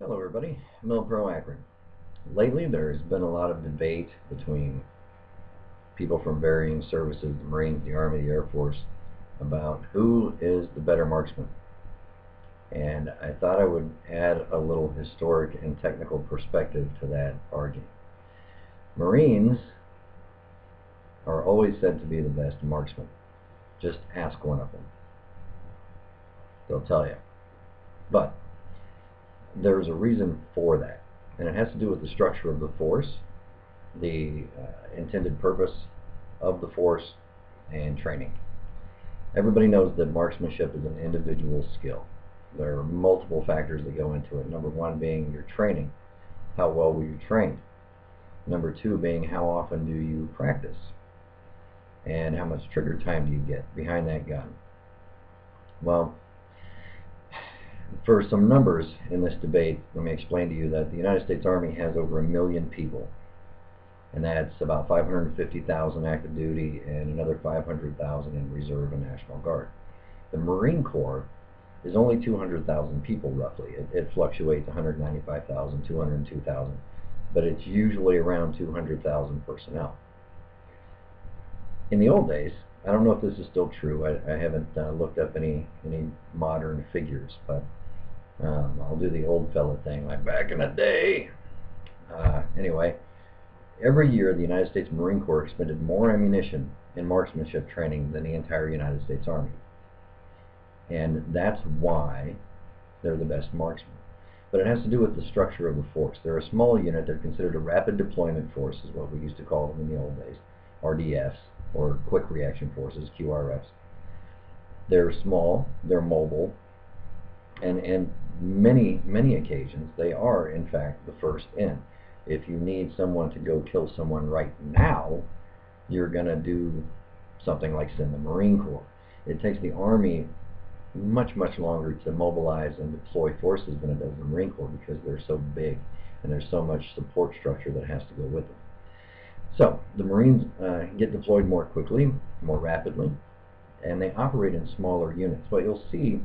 Hello everybody, Pro Akron. Lately there's been a lot of debate between people from varying services, the Marines, the Army, the Air Force, about who is the better marksman. And I thought I would add a little historic and technical perspective to that argument. Marines are always said to be the best marksmen. Just ask one of them. They'll tell you. But there's a reason for that, and it has to do with the structure of the force, the intended purpose of the force, and training. Everybody knows that marksmanship is an individual skill. There are multiple factors that go into it. Number one being your training. How well were you trained? Number two being how often do you practice? And how much trigger time do you get behind that gun? Well, for some numbers in this debate, let me explain to you that the United States Army has over 1 million people, and that's about 550,000 active duty and another 500,000 in Reserve and National Guard. The Marine Corps is only 200,000 people roughly. It fluctuates 195,000, 202,000, but it's usually around 200,000 personnel. In the old days, I don't know if this is still true. I haven't looked up any modern figures, but I'll do the old fella thing, like back in the day. Anyway, every year the United States Marine Corps expended more ammunition in marksmanship training than the entire United States Army. And that's why they're the best marksmen. But it has to do with the structure of the force. They're a small unit. They're considered a rapid deployment force, is what we used to call them in the old days. RDFs, or quick reaction forces, QRFs. They're small, they're mobile, and many occasions they are in fact the first in. If you need someone to go kill someone right now, you're going to do something like send the Marine Corps. It takes the Army much longer to mobilize and deploy forces than it does the Marine Corps, because they're so big and there's so much support structure that has to go with them. So the Marines get deployed more quickly, more rapidly, and they operate in smaller units. What you'll see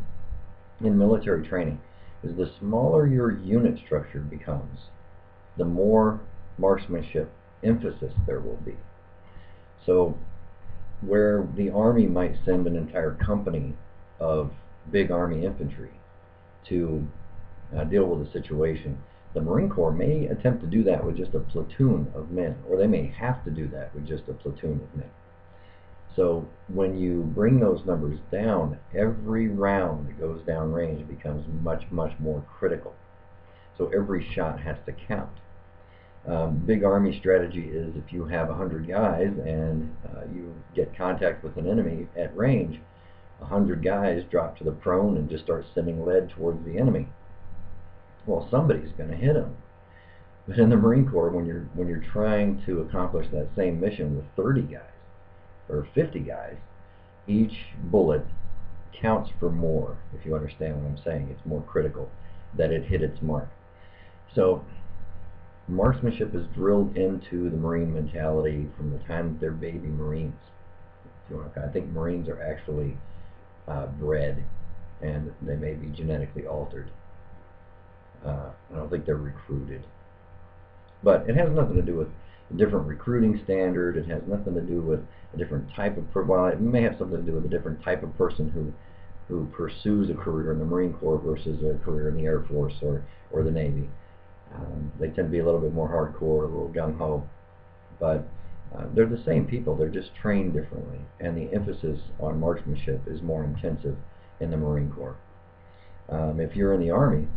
in military training is the smaller your unit structure becomes, the more marksmanship emphasis there will be. So where the Army might send an entire company of big Army infantry to deal with a situation, the Marine Corps may attempt to do that with just a platoon of men, or they may have to do that with just a platoon of men. So when you bring those numbers down, every round that goes down range becomes much more critical. So every shot has to count. Big Army strategy is, if you have 100 guys and you get contact with an enemy at range, 100 guys drop to the prone and just start sending lead towards the enemy. Well, somebody's going to hit them. But in the Marine Corps, when you're trying to accomplish that same mission with 30 guys or 50 guys, each bullet counts for more, if you understand what I'm saying. It's more critical that it hit its mark. So marksmanship is drilled into the Marine mentality from the time that they're baby Marines. I think Marines are actually bred, and they may be genetically altered. I don't think they're recruited. But it has nothing to do with a different recruiting standard. It has nothing to do with a different type of, well, it may have something to do with a different type of person who pursues a career in the Marine Corps versus a career in the Air Force or the Navy. They tend to be a little bit more hardcore, a little gung-ho. But they're the same people. They're just trained differently. And the emphasis on marksmanship is more intensive in the Marine Corps. If you're in the Army,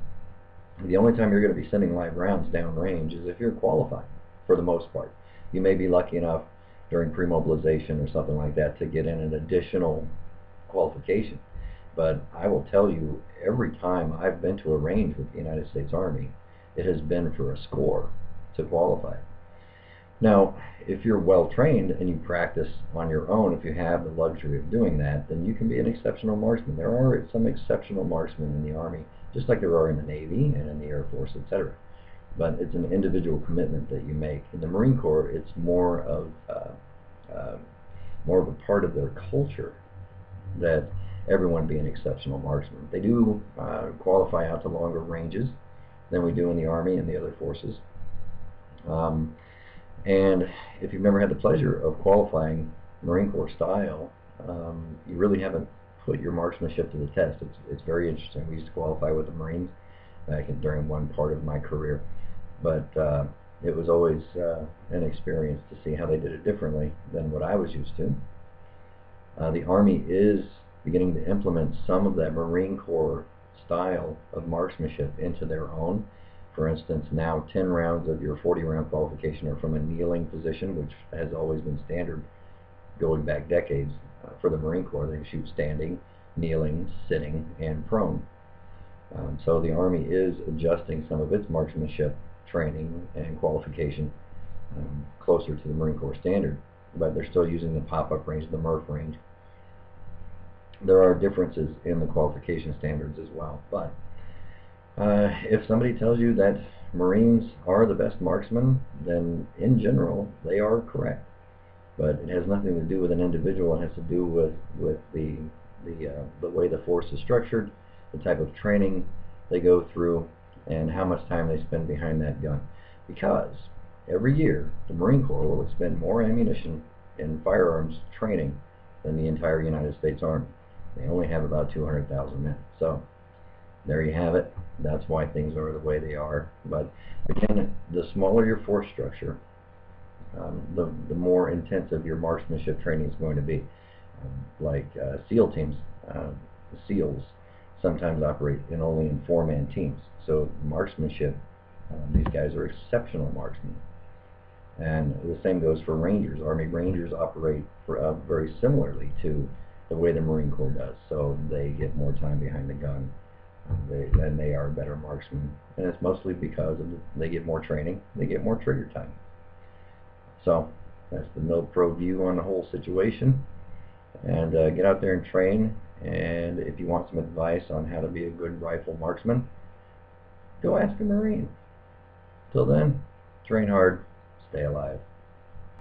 the only time you're going to be sending live rounds downrange is if you're qualified, for the most part. You may be lucky enough during pre-mobilization or something like that to get in an additional qualification. But I will tell you, every time I've been to a range with the United States Army, it has been for a score to qualify. Now, if you're well trained and you practice on your own, if you have the luxury of doing that, then you can be an exceptional marksman. There are some exceptional marksmen in the Army, just like there are in the Navy and in the Air Force, etc. But it's an individual commitment that you make. In the Marine Corps, it's more of a part of their culture that everyone be an exceptional marksman. They do qualify out to longer ranges, than we do in the Army and the other forces. And if you've never had the pleasure of qualifying Marine Corps style, you really haven't put your marksmanship to the test. It's very interesting. We used to qualify with the Marines during one part of my career, but it was always an experience to see how they did it differently than what I was used to. The Army is beginning to implement some of that Marine Corps style of marksmanship into their own. For instance, now 10 rounds of your 40-round qualification are from a kneeling position, which has always been standard going back decades. For the Marine Corps, they shoot standing, kneeling, sitting, and prone. So the Army is adjusting some of its marksmanship training and qualification closer to the Marine Corps standard, but they're still using the pop-up range, the MRF range. There are differences in the qualification standards as well, but if somebody tells you that Marines are the best marksmen, then in general they are correct. But it has nothing to do with an individual. It has to do with the way the force is structured, the type of training they go through, and how much time they spend behind that gun. Because every year the Marine Corps will expend more ammunition in firearms training than the entire United States Army. They only have about 200,000 men. So there you have it. That's why things are the way they are. But again, the smaller your force structure, the more intensive your marksmanship training is going to be. Like SEAL teams, the SEALs sometimes operate only in 4-man teams. So marksmanship, these guys are exceptional marksmen. And the same goes for Rangers. Army Rangers operate very similarly to the way the Marine Corps does. So they get more time behind the gun. And they are better marksmen. And it's mostly because they get more training, they get more trigger time. So that's the Mil-Pro view on the whole situation. And get out there and train. And if you want some advice on how to be a good rifle marksman, go ask a Marine. Till then, train hard, stay alive.